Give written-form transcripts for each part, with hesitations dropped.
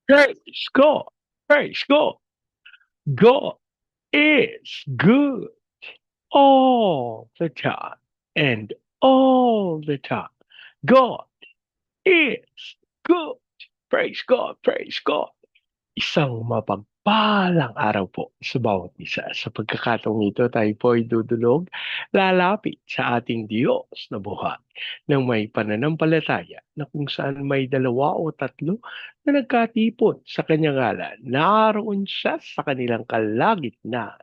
Praise God. Praise God. God is good all the time and all the time. God is good. Praise God. Praise God. Isang mapagpalang araw po sa bawat isa. Sa pagkakataong ito, tayo po ay dudulog, lalapit sa ating Diyos na buhay ng may pananampalataya na kung saan may dalawa o tatlo na nagkatipon sa kanyang ngalan, naroon siya sa kanilang kalagitnaan.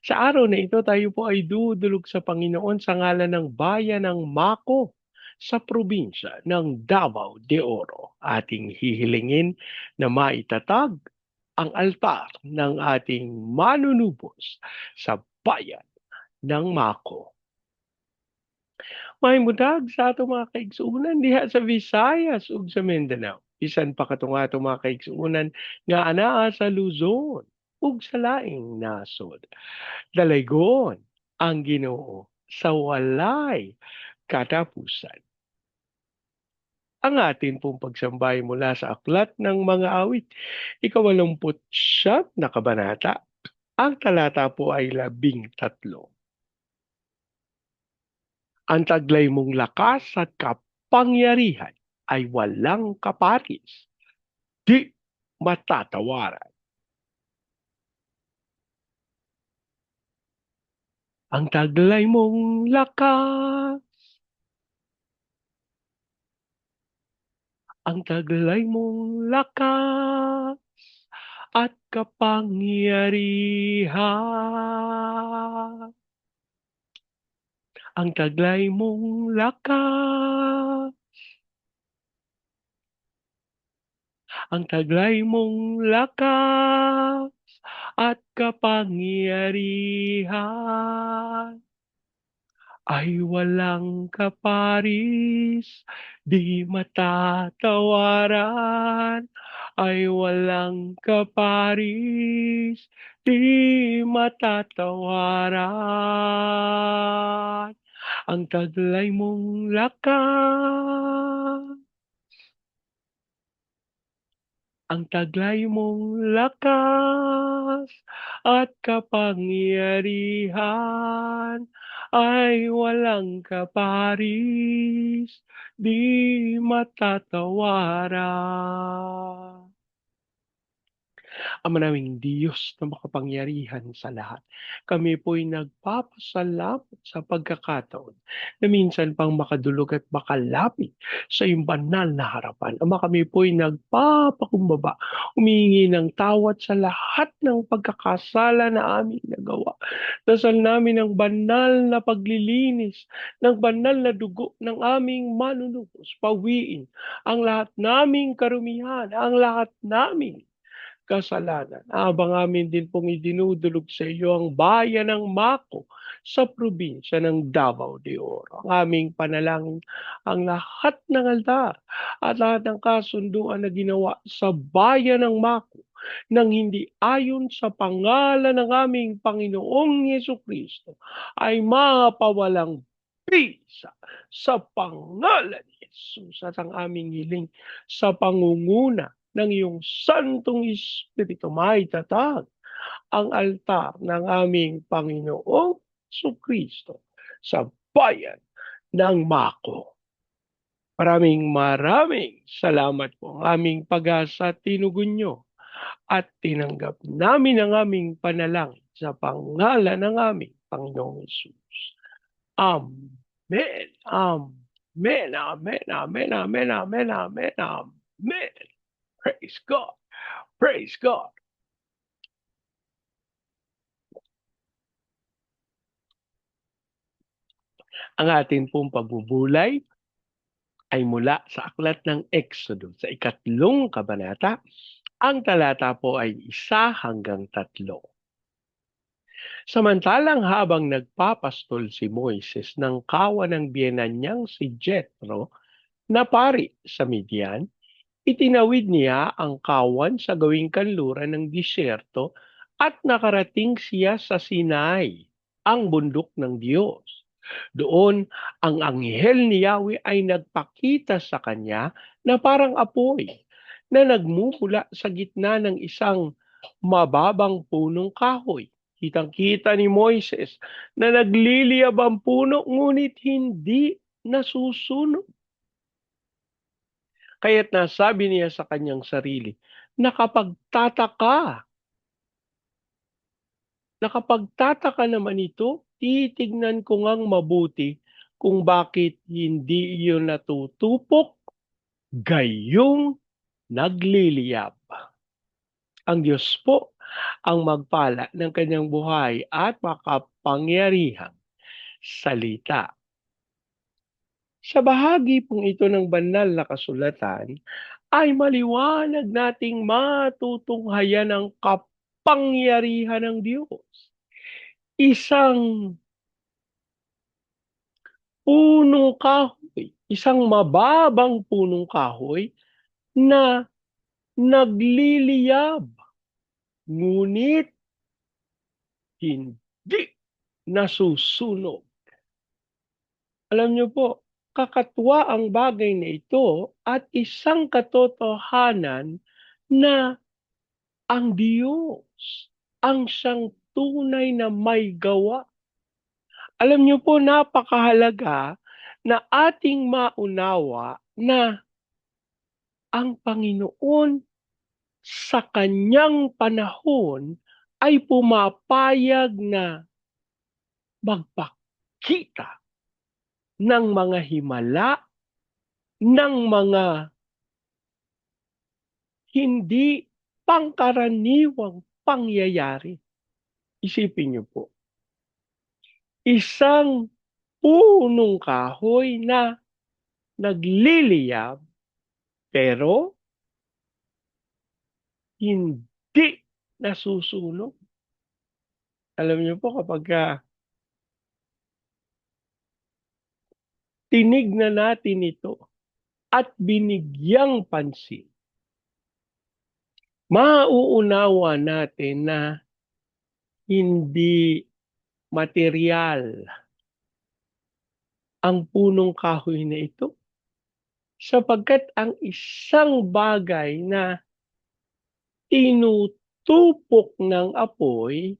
Sa araw na ito, tayo po ay dudulog sa Panginoon sa ngalan ng bayan ng Mako sa probinsya ng Davao de Oro. Ating hihilingin na maitatag ang altar ng ating manunubos sa bayan ng Mako. May mudag sa ato mga kaigsuunan diha sa Visayas ug sa Mindanao. Bisan pa katong ato mga kaigsuunan nga anaa sa Luzon ug sa laing nasod. Dalaygon ang Ginoo sa walay katapusan. Ang atin pong pagsambay mula sa aklat ng mga awit, ikawalumput siyam na kabanata. Ang talata po ay 13. Ang taglay mong lakas at kapangyarihan ay walang kaparis, di matatawaran. Ang taglay mong lakas, ang taglay mong lakas, at kapangyarihan. Ang taglay mong lakas, ang taglay mong lakas at kapangyarihan ay walang kaparis, di matatawaran, ay walang kaparis, di matatawaran. Ang taglay mong lakas, ang taglay mong lakas at kapangyarihan ay walang kaparis, di matatawaran. Ama naming Diyos na makapangyarihan sa lahat, kami po'y nagpapasalamat sa pagkakataon na minsan pang makadulog at makalapit sa iyong banal na harapan. Ama, kami po'y nagpapakumbaba, humihingi ng tawad sa lahat ng pagkakasala na aming nagawa. Dasal namin ang banal na paglilinis, ng banal na dugo ng aming manunubos, pawiin ang lahat naming karumihan, ang lahat naming kasalanan. Habang amin din pong idinudulog sa iyo ang bayan ng Mako sa probinsya ng Davao de Oro. Ang aming panalangin, ang lahat ng altar at lahat ng kasunduan na ginawa sa bayan ng Mako nang hindi ayon sa pangalan ng aming Panginoong Yesu Kristo ay mapawalang bisa sa pangalan ni Jesus at ang aming hiling sa pangunguna ng iyong Santong Espiritu maitatag ang altar ng aming Panginoong Kristo sa bayan ng Mako. Maraming salamat po ang aming pag-asa at tinugon nyo at tinanggap namin ang aming panalangin sa pangalan ng aming Panginoong Jesus. Amen. Amen. Amen. Amen. Amen. Amen. Amen. Amen. Praise God. Praise God. Ang atin pong pagbubulay ay mula sa aklat ng Exodo sa ikatlong kabanata. Ang talata po ay 1 hanggang 3. Samantalang habang nagpapastol si Moises ng kawan ng biyenan niyang si Jethro na pari sa Midian, itinawid niya ang kawan sa gawing kanluran ng disyerto at nakarating siya sa Sinai, ang bundok ng Diyos. Doon, ang anghel ni Yahweh ay nagpakita sa kanya na parang apoy na nagmumula sa gitna ng isang mababang punong kahoy. Kitang-kita ni Moises na nagliliyab ang puno ngunit hindi nasusunog. Kaya't nasabi niya sa kanyang sarili, nakapagtataka, nakapagtataka naman ito, titignan ko ngang mabuti kung bakit hindi iyon natutupok, gayong nagliliyab. Ang Diyos po ang magpala ng kanyang buhay at makapangyarihang salita. Sa bahagi pong ito ng banal na kasulatan, ay maliwanag nating matutunghayan ang kapangyarihan ng Diyos. Isang punong kahoy, isang mababang punong kahoy na nagliliyab, ngunit hindi nasusunog. Alam niyo po, kakatuwa ang bagay na ito at isang katotohanan na ang Diyos ang siyang tunay na may gawa. Alam niyo po, napakahalaga na ating maunawa na ang Panginoon sa kanyang panahon ay pumapayag na magpakita ng mga himala, ng mga hindi pangkaraniwang pangyayari. Isipin niyo po, isang punong kahoy na nagliliyab pero hindi nasusunog. Alam niyo po kapag tinignan natin ito at binigyang pansin, mauunawa natin na hindi material ang punong kahoy na ito sapagkat ang isang bagay na tinutupok ng apoy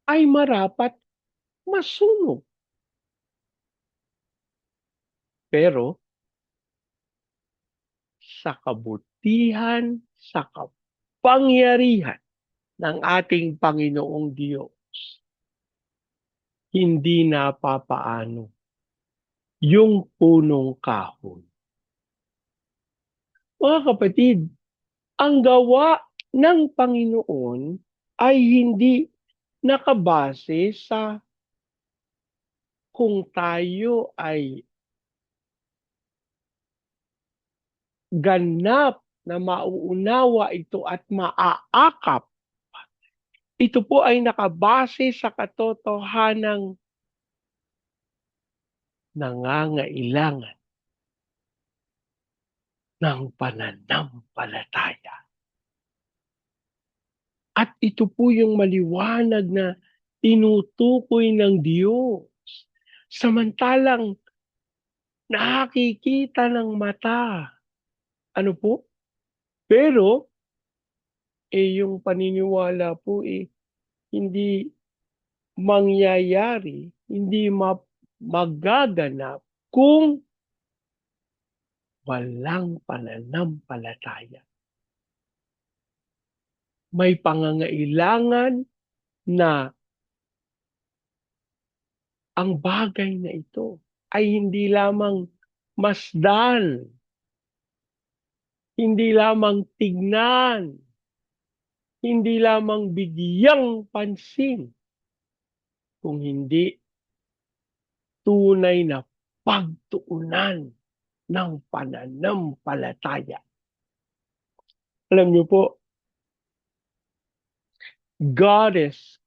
ay marapat masunog. Pero sa kabutihan, sa kapangyarihan ng ating Panginoong Diyos, hindi napapaano yung punong kahoy. Mga kapatid, ang gawa ng Panginoon ay hindi nakabase sa kung tayo ay ganap na mauunawa ito at maaakap. Ito po ay nakabase sa katotohanang nangangailangan ng pananampalataya. At ito po yung maliwanag na tinutukoy ng Diyos. Samantalang nakikita ng mata. Ano po? Pero, yung paniniwala po hindi mangyayari, hindi magaganap kung walang pananampalataya. May pangangailangan na ang bagay na ito ay hindi lamang masdan, hindi lamang tignan, hindi lamang bigyang pansin, kung hindi tunay na pagtuunan ng pananampalataya. Alam niyo po, God is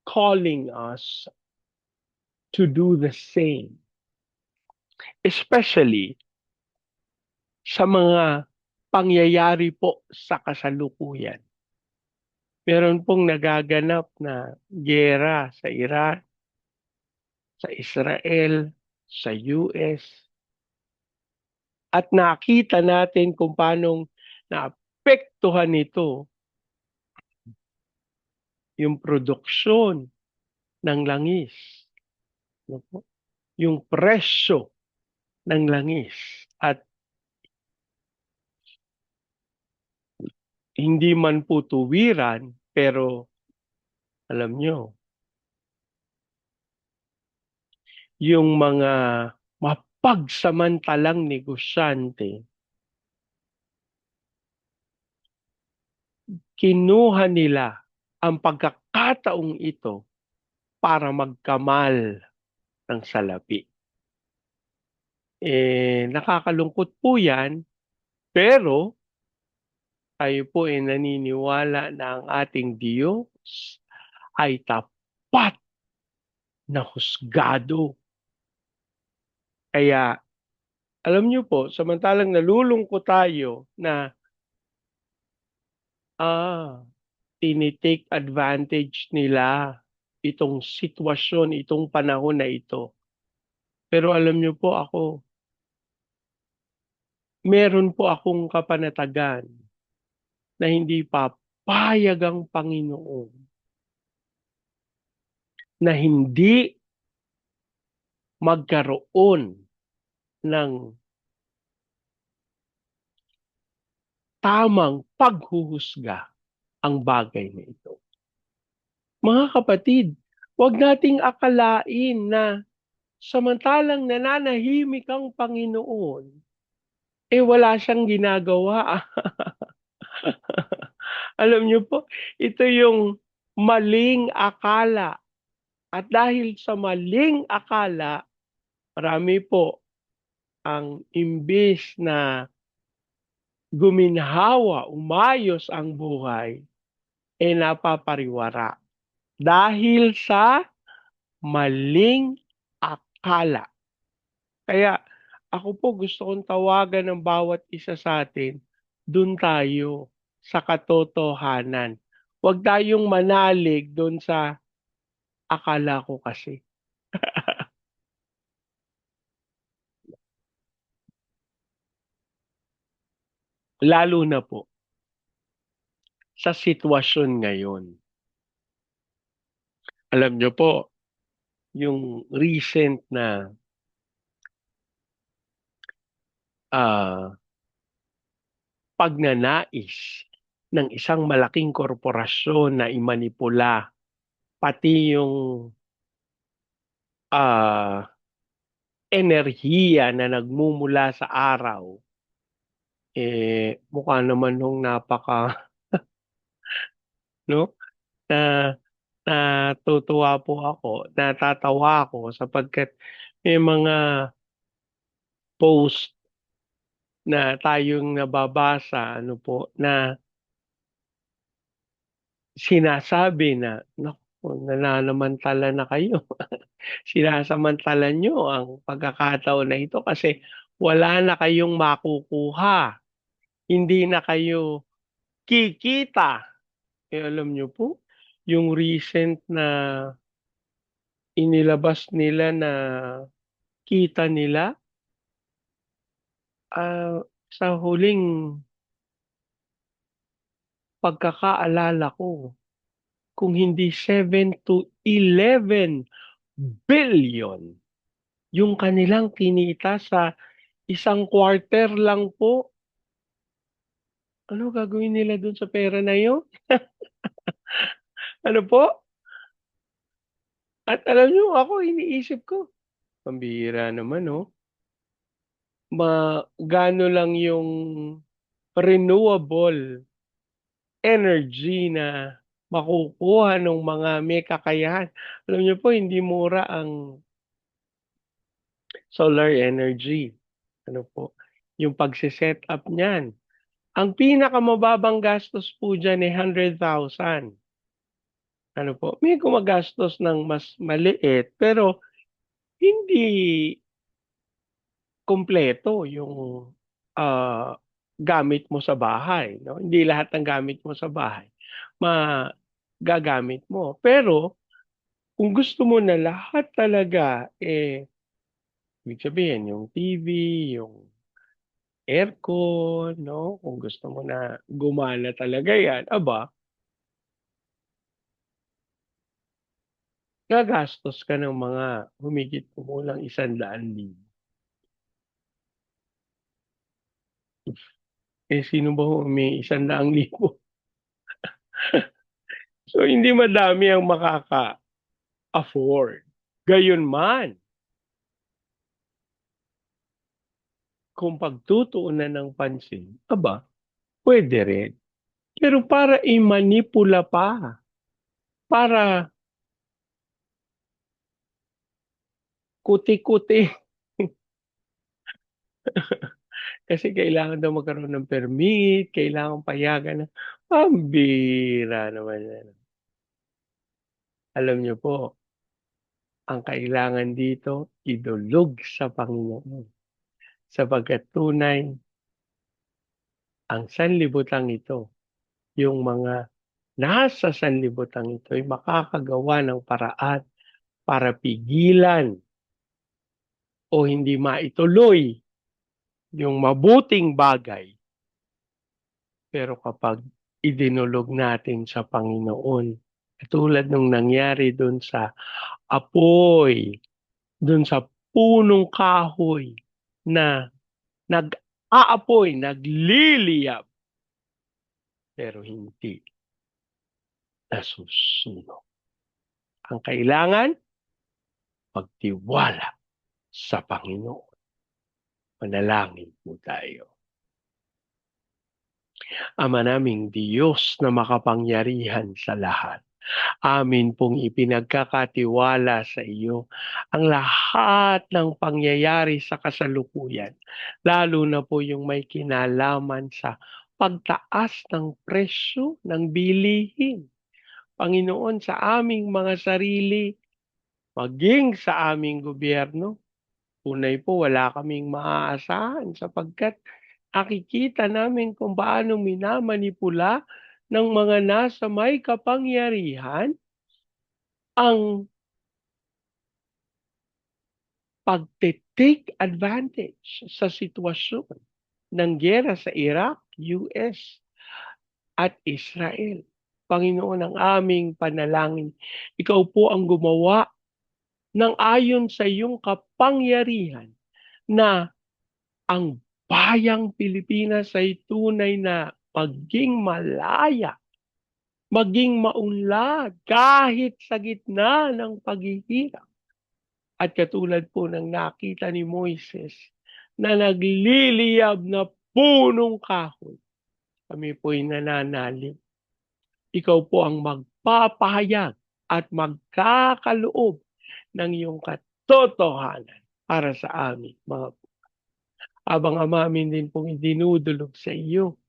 calling us to do the same. Especially sa mga pangyayari po sa kasalukuyan. Meron pong nagaganap na giyera sa Iran, sa Israel, sa US. At nakita natin kung paanong naapektuhan nito yung produksyon ng langis, ano po, yung presyo ng langis at hindi man po tuwiran pero alam niyo, yung mga mapagsamantalang negosyante, kinuha nila ang pagkakataong ito para magkamal ng salapi. Nakakalungkot po yan, pero tayo po ay naniniwala na ang ating Diyos ay tapat na husgado. Kaya alam niyo po, samantalang nalulungkot tayo na ah, tinitake advantage nila itong sitwasyon, itong panahon na ito. Pero alam niyo po ako, meron po akong kapanatagan na hindi papayag ang Panginoon na hindi magkaroon ng tamang paghuhusga ang bagay na ito. Mga kapatid, huwag nating akalain na samantalang nananahimik ang Panginoon, wala siyang ginagawa. Alam niyo po, ito yung maling akala. At dahil sa maling akala, marami po ang imbis na guminhawa, umayos ang buhay, napapariwara. Dahil sa maling akala. Kaya ako po gusto kong tawagan ng bawat isa sa atin, dun tayo sa katotohanan. Huwag tayong manalig dun sa akala ko kasi. Lalo na po sa sitwasyon ngayon. Alam nyo po, yung recent na ah, pagnanais ng isang malaking korporasyon na imanipula pati yung ah, enerhiya na nagmumula sa araw, mukha naman nung no? Na natutuwa po ako, natatawa ako sapagkat may mga post na tayong nababasa, ano po, na sinasabi na, naku, nananamantala na kayo. Sinasamantala nyo ang pagkakataon na ito kasi wala na kayong makukuha. Hindi na kayo kikita. Alam nyo po, yung recent na inilabas nila na kita nila, sa huling pagkakaalala ko, kung hindi 7 to 11 billion yung kanilang kinita sa isang quarter lang po. Ano gagawin nila dun sa pera na yun? Ano po? At alam niyo, ako iniisip ko, pambihira naman, oh. Gaano lang yung renewable energy na makukuha ng mga may kakayahan. Alam niyo po, hindi mura ang solar energy. Ano po? Yung pagse-set up niyan. Ang pinakamababang gastos po dyan ay 100,000. Ano po? May gumagastos ng mas maliit, pero hindi kumpleto yung gamit mo sa bahay, no? Hindi lahat ng gamit mo sa bahay magagamit mo. Pero kung gusto mo na lahat talaga, ibig sabihin yung TV, yung aircon, 'no, kung gusto mo na gumana talaga 'yan, aba, gagastos ka ng mga humigit kumulang 100,000. Eh, sino ba ho may 100,000? So, hindi madami ang makaka-afford. Gayunman, kung pagtutuunan ng pansin, aba, puwede rin. Pero para i-manipula pa, para kuti-kuti, kasi kailangan daw magkaroon ng permit, kailangang payagan ng pambira naman yan. Alam niyo po, ang kailangan dito idulog sa Panginoon, sapagkat tunay ang sanlibutan ito, yung mga nasa sanlibutan ito ay makakagawa ng paraan para pigilan o hindi maituloy yung mabuting bagay. Pero kapag idinulog natin sa Panginoon, katulad nung nangyari dun sa apoy, dun sa punong kahoy na nag-aapoy, nagliliyab, pero hindi nasusunog. Ang kailangan, pagtiwala sa Panginoon. Manalangin po tayo. Ama naming Diyos na makapangyarihan sa lahat, amin pong ipinagkakatiwala sa iyo ang lahat ng pangyayari sa kasalukuyan, lalo na po yung may kinalaman sa pagtaas ng presyo ng bilihin. Panginoon, sa aming mga sarili, maging sa aming gobyerno, tunay po wala kaming maaasahan sapagkat nakikita namin kung paano minamanipula ng mga nasa may kapangyarihan ang pagte-take advantage sa sitwasyon ng giyera sa Iraq, US at Israel. Panginoon, ang aming panalangin, ikaw po ang gumawa ng ayon sa iyong kapangyarihan na ang bayang Pilipinas ay tunay na maging malaya, maging maunlad kahit sa gitna ng paghihirap. At katulad po ng nakita ni Moises na nagliliyab na punong kahoy, kami po'y nananalig. Ikaw po ang magpapahayag at magkakaloob ng iyong katotohanan para sa amin, mga habang ang amin din pong idinudulog sa iyo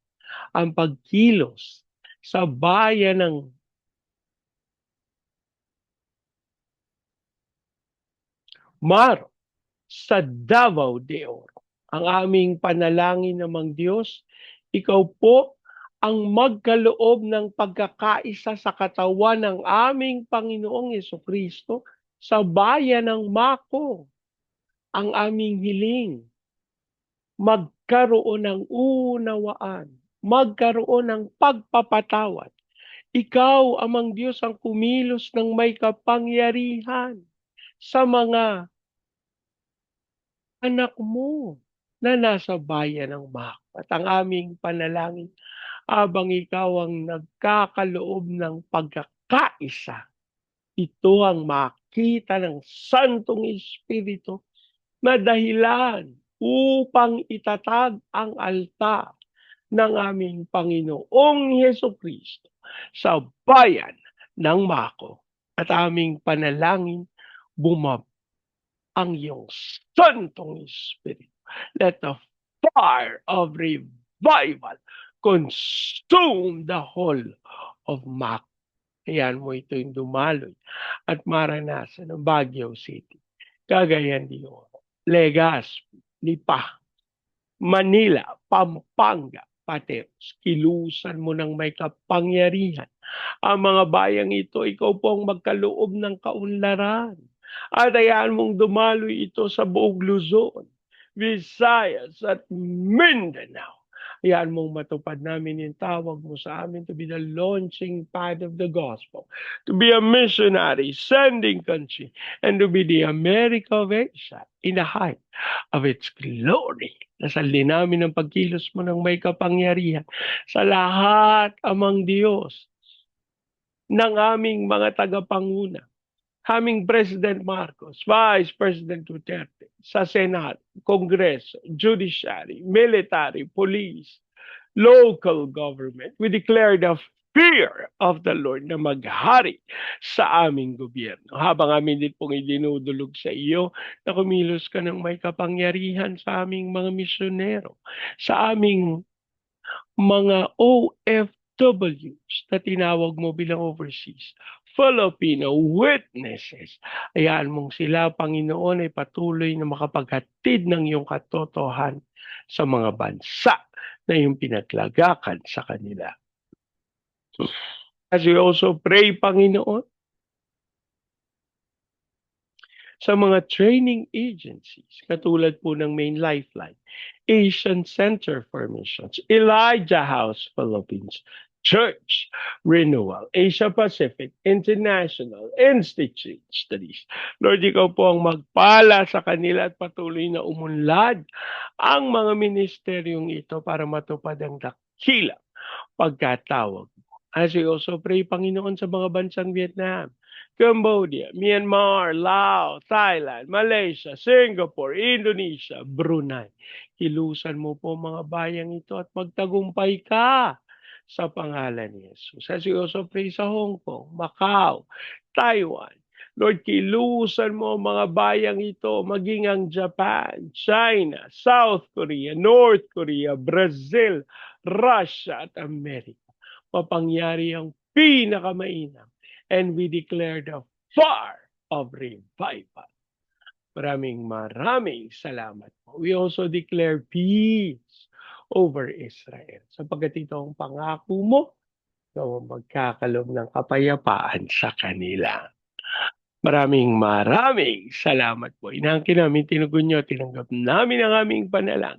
ang pagkilos sa bayan ng Mar sa Davao de Oro. Ang aming panalangin namang Diyos, ikaw po ang magkaloob ng pagkakaisa sa katawan ng aming Panginoong Kristo sa bayan ng Mako. Ang aming hiling, magkaroon ng unawaan, magkaroon ng pagpapatawad. Ikaw, amang Diyos, ang kumilos ng may kapangyarihan sa mga anak mo na nasa bayan ng Mako. At ang aming panalangin, abang ikaw ang nagkakaloob ng pagkakaisa, ito ang makita ng Santong Espiritu na dahilan upang itatag ang altar ng aming Panginoong Heso Kristo sa bayan ng Mako. At aming panalangin, bumaba ang iyong Santong Espiritu. Let the fire of revival consume the whole of Mako. Ayan mo ito yung dumaloy at maranasan ng Baguio City, Cagayan de Oro, Legazpi, Lipa, Manila, Pampanga, Pateros. Kilusan mo ng may kapangyarihan ang mga bayang ito. Ikaw po ang magkaloob ng kaunlaran. At hayaan mong dumaloy ito sa buong Luzon, Visayas at Mindanao. Hayaan mong matupad namin yung tawag mo sa amin to be the launching pad of the gospel, to be a missionary, sending country, and to be the America of Asia in the height of its glory. Nasali namin ang pagkilos mo ng may kapangyarihan sa lahat amang Diyos ng aming mga tagapanguna, aming President Marcos, Vice President Duterte, sa Senado, Kongreso, Judiciary, Military, Police, local government. We declare the fear of the Lord na maghari sa aming gobyerno. Habang amin din pong idinudulog sa iyo na kumilos ka ng may kapangyarihan sa aming mga misyonero, sa aming mga OFWs na tinawag mo bilang overseas, Filipino witnesses. Hayaan mong sila, Panginoon, ay patuloy na makapaghatid ng iyong katotohan sa mga bansa na iyong pinaglagakan sa kanila. As we also pray, Panginoon, sa mga training agencies, katulad po ng Main Lifeline, Asian Center for Missions, Elijah House Philippines, Church Renewal, Asia Pacific International Institute Studies. Lord, ikaw po ang magpala sa kanila at patuloy na umunlad ang mga ministeryong ito para matupad ang dakilang pagkatawag mo. As we also pray, Panginoon, sa mga bansang Vietnam, Cambodia, Myanmar, Laos, Thailand, Malaysia, Singapore, Indonesia, Brunei. Hilusan mo po mga bayang ito at magtagumpay ka sa pangalan ni Jesus. As we also pray sa Hong Kong, Macau, Taiwan, Lord, kilusan mo ang mga bayang ito, maging ang Japan, China, South Korea, North Korea, Brazil, Russia at Amerika. Mapangyari ang pinakamainam. And we declare the fire of revival. Maraming salamat po. We also declare peace over Israel. Sapagkat ito ang pangako mo, ikaw ang magkakalob ng kapayapaan sa kanila. Maraming salamat po. Inangkin namin, tinugon nyo, tinanggap namin ang aming panalang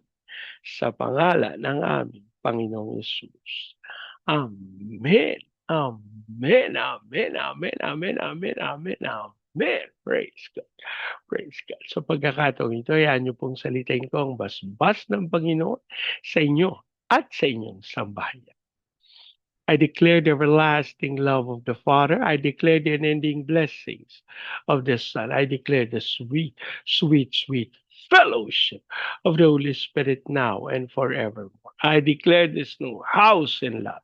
sa pangalan ng aming Panginoong Yesus. Amen. Amen. Amen. Amen. Amen. Amen. Amen. Amen. Praise God. Praise God. So pagkakataong ito, yan niyo pong salitain ko ang basbas ng Panginoon sa inyo at sa inyong sambahayan. I declare the everlasting love of the Father. I declare the unending blessings of the Son. I declare the sweet, sweet, sweet fellowship of the Holy Spirit now and forevermore. I declare this new house in love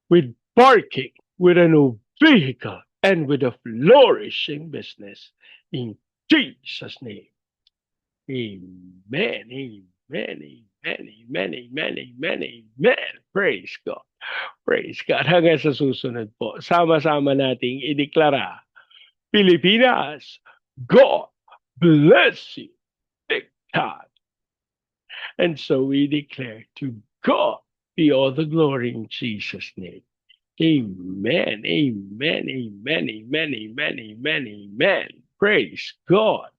with parking, with a new vehicle, and with a flourishing business. In Jesus' name. Amen. Amen. Amen. Amen. Amen. Amen. Amen. Praise God. Praise God. Hanggang sa susunod po, sama-sama nating ideklara, Pilipinas, God bless you. Big time. And so we declare to God be all the glory in Jesus' name. Amen. Amen. Amen. Amen. Amen. Amen. Amen. Praise God.